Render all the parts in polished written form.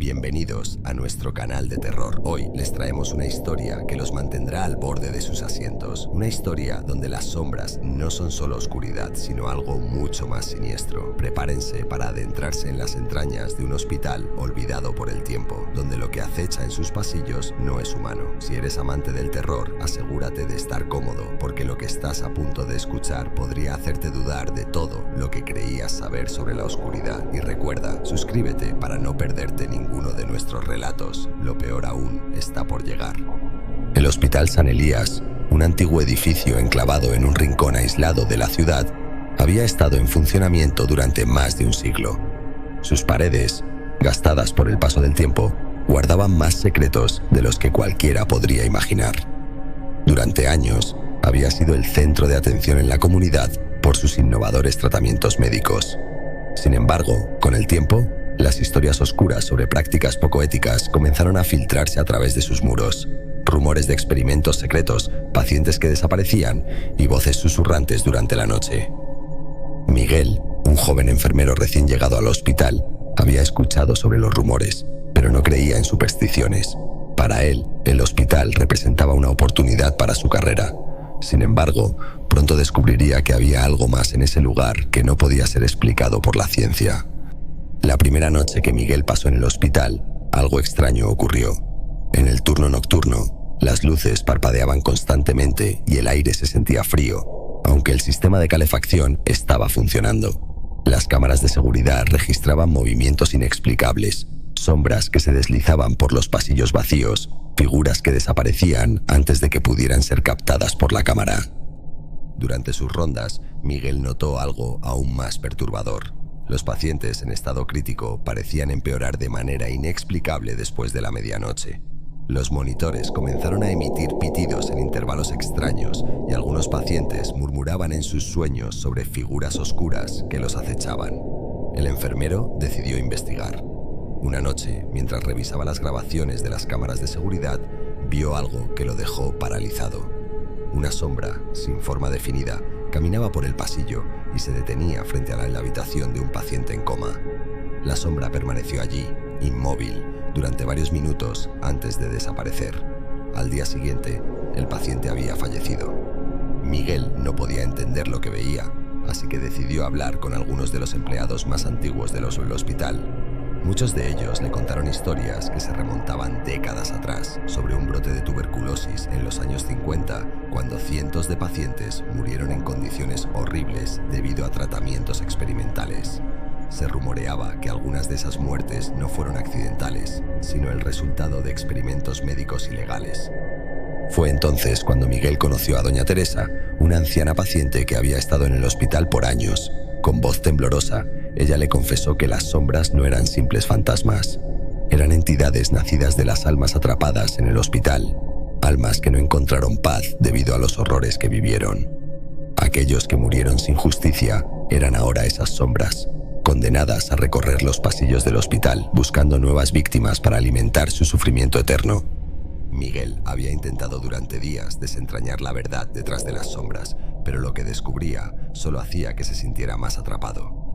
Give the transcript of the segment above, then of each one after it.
Bienvenidos a nuestro canal de terror. Hoy les traemos una historia que los mantendrá al borde de sus asientos. Una historia donde las sombras no son solo oscuridad, sino algo mucho más siniestro. Prepárense para adentrarse en las entrañas de un hospital olvidado por el tiempo, donde lo que acecha en sus pasillos no es humano. Si eres amante del terror, asegúrate de estar cómodo, porque lo que estás a punto de escuchar podría hacerte dudar de todo lo que creías saber sobre la oscuridad. Y recuerda, suscríbete para no perderte ninguno de nuestros relatos. Lo peor aún está por llegar. El Hospital San Elías, un antiguo edificio enclavado en un rincón aislado de la ciudad, había estado en funcionamiento durante más de un siglo. Sus paredes, gastadas por el paso del tiempo, guardaban más secretos de los que cualquiera podría imaginar. Durante años, había sido el centro de atención en la comunidad por sus innovadores tratamientos médicos. Sin embargo, con el tiempo, las historias oscuras sobre prácticas poco éticas comenzaron a filtrarse a través de sus muros. Rumores de experimentos secretos, pacientes que desaparecían y voces susurrantes durante la noche. Miguel, un joven enfermero recién llegado al hospital, había escuchado sobre los rumores, pero no creía en supersticiones. Para él, el hospital representaba una oportunidad para su carrera. Sin embargo, pronto descubriría que había algo más en ese lugar que no podía ser explicado por la ciencia. La primera noche que Miguel pasó en el hospital, algo extraño ocurrió. En el turno nocturno, las luces parpadeaban constantemente y el aire se sentía frío, aunque el sistema de calefacción estaba funcionando. Las cámaras de seguridad registraban movimientos inexplicables, sombras que se deslizaban por los pasillos vacíos, figuras que desaparecían antes de que pudieran ser captadas por la cámara. Durante sus rondas, Miguel notó algo aún más perturbador. Los pacientes en estado crítico parecían empeorar de manera inexplicable después de la medianoche. Los monitores comenzaron a emitir pitidos en intervalos extraños y algunos pacientes murmuraban en sus sueños sobre figuras oscuras que los acechaban. El enfermero decidió investigar. Una noche, mientras revisaba las grabaciones de las cámaras de seguridad, vio algo que lo dejó paralizado. Una sombra, sin forma definida, caminaba por el pasillo y se detenía frente a la habitación de un paciente en coma. La sombra permaneció allí, inmóvil, durante varios minutos antes de desaparecer. Al día siguiente, el paciente había fallecido. Miguel no podía entender lo que veía, así que decidió hablar con algunos de los empleados más antiguos del hospital. Muchos de ellos le contaron historias que se remontaban décadas atrás sobre un brote de tuberculosis en los años 50, cuando cientos de pacientes murieron en condiciones horribles debido a tratamientos experimentales. Se rumoreaba que algunas de esas muertes no fueron accidentales, sino el resultado de experimentos médicos ilegales. Fue entonces cuando Miguel conoció a doña Teresa, una anciana paciente que había estado en el hospital por años. Con voz temblorosa, ella le confesó que las sombras no eran simples fantasmas. Eran entidades nacidas de las almas atrapadas en el hospital, almas que no encontraron paz debido a los horrores que vivieron. Aquellos que murieron sin justicia eran ahora esas sombras, condenadas a recorrer los pasillos del hospital buscando nuevas víctimas para alimentar su sufrimiento eterno. Miguel había intentado durante días desentrañar la verdad detrás de las sombras, pero lo que descubría solo hacía que se sintiera más atrapado.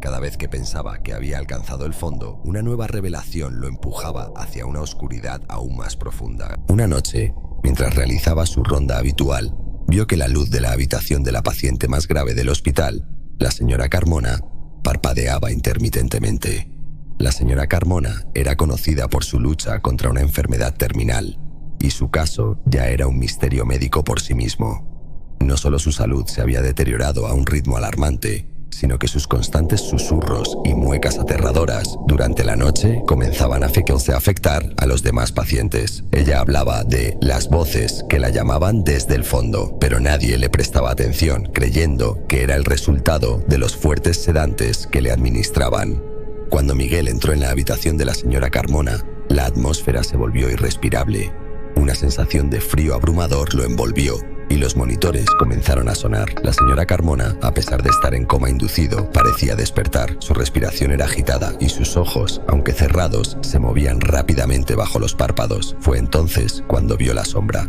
Cada vez que pensaba que había alcanzado el fondo, una nueva revelación lo empujaba hacia una oscuridad aún más profunda. Una noche, mientras realizaba su ronda habitual, vio que la luz de la habitación de la paciente más grave del hospital, la señora Carmona, parpadeaba intermitentemente. La señora Carmona era conocida por su lucha contra una enfermedad terminal, y su caso ya era un misterio médico por sí mismo. No solo su salud se había deteriorado a un ritmo alarmante, sino que sus constantes susurros y muecas aterradoras durante la noche comenzaban a afectar a los demás pacientes. Ella hablaba de las voces que la llamaban desde el fondo, pero nadie le prestaba atención, creyendo que era el resultado de los fuertes sedantes que le administraban. Cuando Miguel entró en la habitación de la señora Carmona, la atmósfera se volvió irrespirable. Una sensación de frío abrumador lo envolvió y los monitores comenzaron a sonar. La señora Carmona, a pesar de estar en coma inducido, parecía despertar. Su respiración era agitada y sus ojos, aunque cerrados, se movían rápidamente bajo los párpados. Fue entonces cuando vio la sombra.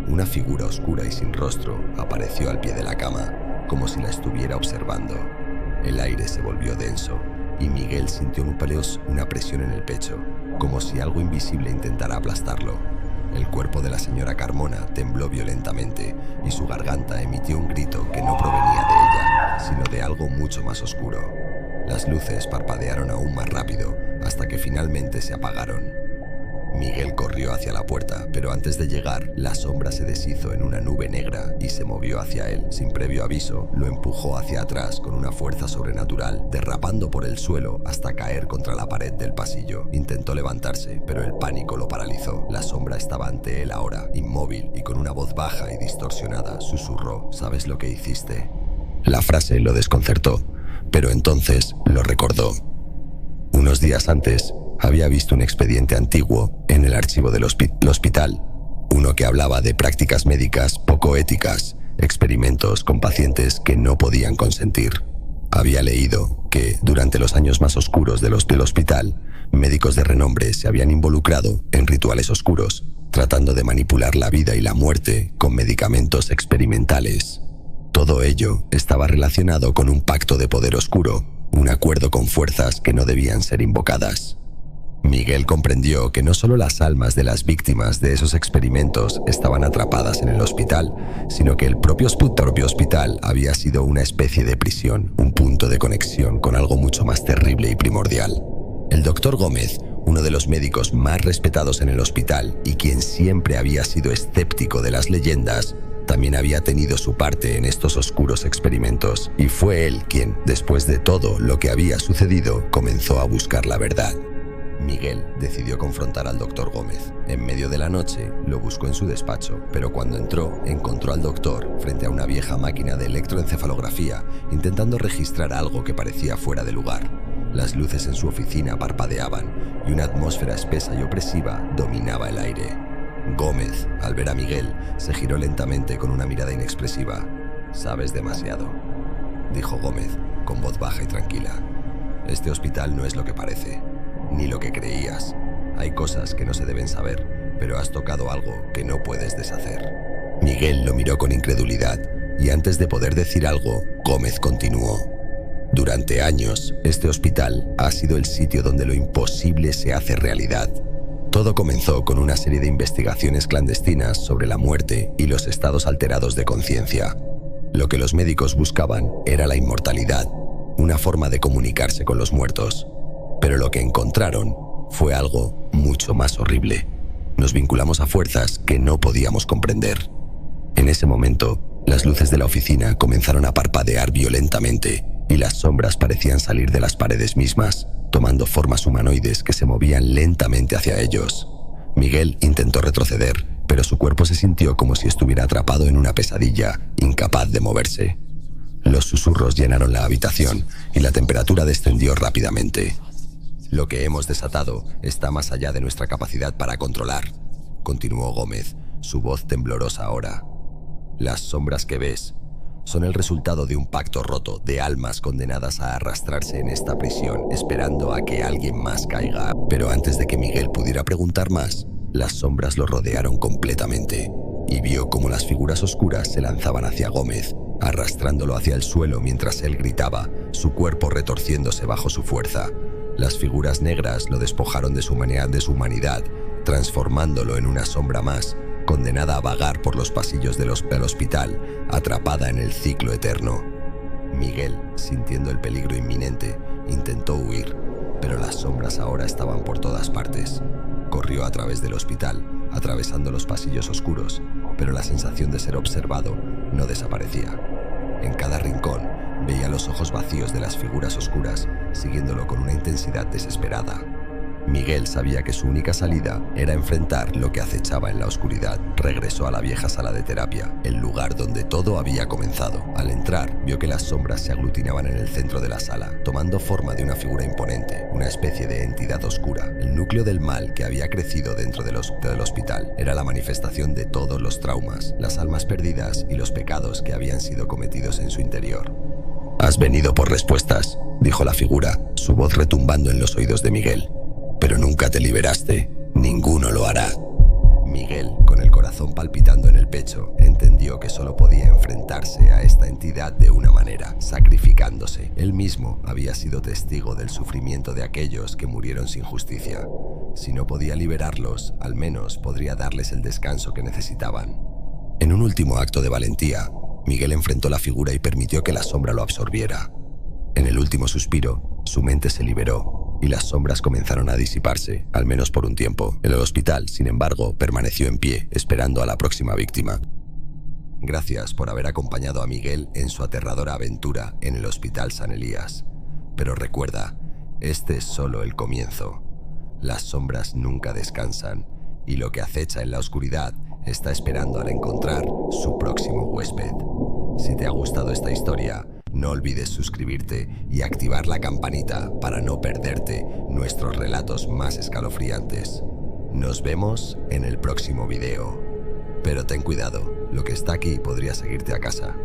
Una figura oscura y sin rostro apareció al pie de la cama, como si la estuviera observando. El aire se volvió denso y Miguel sintió una presión en el pecho, como si algo invisible intentara aplastarlo. El cuerpo de la señora Carmona tembló violentamente y su garganta emitió un grito que no provenía de ella, sino de algo mucho más oscuro. Las luces parpadearon aún más rápido hasta que finalmente se apagaron. Miguel corrió hacia la puerta, pero antes de llegar, la sombra se deshizo en una nube negra y se movió hacia él. Sin previo aviso, lo empujó hacia atrás con una fuerza sobrenatural, derrapando por el suelo hasta caer contra la pared del pasillo. Intentó levantarse, pero el pánico lo paralizó. La sombra estaba ante él ahora, inmóvil, y con una voz baja y distorsionada susurró: ¿sabes lo que hiciste? La frase lo desconcertó, pero entonces lo recordó. Unos días antes, había visto un expediente antiguo en el archivo del hospital, uno que hablaba de prácticas médicas poco éticas, experimentos con pacientes que no podían consentir. Había leído que, durante los años más oscuros del hospital, médicos de renombre se habían involucrado en rituales oscuros, tratando de manipular la vida y la muerte con medicamentos experimentales. Todo ello estaba relacionado con un pacto de poder oscuro, un acuerdo con fuerzas que no debían ser invocadas. Miguel comprendió que no solo las almas de las víctimas de esos experimentos estaban atrapadas en el hospital, sino que el propio hospital había sido una especie de prisión, un punto de conexión con algo mucho más terrible y primordial. El doctor Gómez, uno de los médicos más respetados en el hospital y quien siempre había sido escéptico de las leyendas, también había tenido su parte en estos oscuros experimentos, y fue él quien, después de todo lo que había sucedido, comenzó a buscar la verdad. Miguel decidió confrontar al doctor Gómez. En medio de la noche lo buscó en su despacho, pero cuando encontró al doctor frente a una vieja máquina de electroencefalografía, intentando registrar algo que parecía fuera de lugar. Las luces en su oficina parpadeaban y una atmósfera espesa y opresiva dominaba el aire. Gómez, al ver a Miguel, se giró lentamente con una mirada inexpresiva. «Sabes demasiado», dijo Gómez, con voz baja y tranquila. «Este hospital no es lo que parece, ni lo que creías. Hay cosas que no se deben saber, pero has tocado algo que no puedes deshacer». Miguel lo miró con incredulidad, y antes de poder decir algo, Gómez continuó. «Durante años, este hospital ha sido el sitio donde lo imposible se hace realidad. Todo comenzó con una serie de investigaciones clandestinas sobre la muerte y los estados alterados de conciencia. Lo que los médicos buscaban era la inmortalidad, una forma de comunicarse con los muertos. Pero lo que encontraron fue algo mucho más horrible. Nos vinculamos a fuerzas que no podíamos comprender. En ese momento, las luces de la oficina comenzaron a parpadear violentamente y las sombras parecían salir de las paredes mismas, tomando formas humanoides que se movían lentamente hacia ellos. Miguel intentó retroceder, pero su cuerpo se sintió como si estuviera atrapado en una pesadilla, incapaz de moverse. Los susurros llenaron la habitación y la temperatura descendió rápidamente. «Lo que hemos desatado está más allá de nuestra capacidad para controlar», continuó Gómez, su voz temblorosa ahora. «Las sombras que ves son el resultado de un pacto roto de almas condenadas a arrastrarse en esta prisión, esperando a que alguien más caiga». Pero antes de que Miguel pudiera preguntar más, las sombras lo rodearon completamente, y vio cómo las figuras oscuras se lanzaban hacia Gómez, arrastrándolo hacia el suelo mientras él gritaba, su cuerpo retorciéndose bajo su fuerza. Las figuras negras lo despojaron de su humanidad, transformándolo en una sombra más, condenada a vagar por los pasillos del hospital, atrapada en el ciclo eterno. Miguel, sintiendo el peligro inminente, intentó huir, pero las sombras ahora estaban por todas partes. Corrió a través del hospital, atravesando los pasillos oscuros, pero la sensación de ser observado no desaparecía. En cada rincón veía los ojos vacíos de las figuras oscuras, siguiéndolo con una intensidad desesperada. Miguel sabía que su única salida era enfrentar lo que acechaba en la oscuridad. Regresó a la vieja sala de terapia, el lugar donde todo había comenzado. Al entrar, vio que las sombras se aglutinaban en el centro de la sala, tomando forma de una figura imponente, una especie de entidad oscura. El núcleo del mal que había crecido dentro del hospital era la manifestación de todos los traumas, las almas perdidas y los pecados que habían sido cometidos en su interior. «Has venido por respuestas», dijo la figura, su voz retumbando en los oídos de Miguel. «Pero nunca te liberaste. Ninguno lo hará». Miguel, con con el corazón palpitando en el pecho, entendió que solo podía enfrentarse a esta entidad de una manera, sacrificándose. Él mismo había sido testigo del sufrimiento de aquellos que murieron sin justicia. Si no podía liberarlos, al menos podría darles el descanso que necesitaban. En un último acto de valentía, Miguel enfrentó la figura y permitió que la sombra lo absorbiera. En el último suspiro, su mente se liberó y las sombras comenzaron a disiparse, al menos por un tiempo. En el hospital, sin embargo, permaneció en pie, esperando a la próxima víctima. Gracias por haber acompañado a Miguel en su aterradora aventura en el Hospital San Elías. Pero recuerda, este es solo el comienzo. Las sombras nunca descansan y lo que acecha en la oscuridad está esperando al encontrar su próximo huésped. Si te ha gustado esta historia, no olvides suscribirte y activar la campanita para no perderte nuestros relatos más escalofriantes. Nos vemos en el próximo video. Pero ten cuidado, lo que está aquí podría seguirte a casa.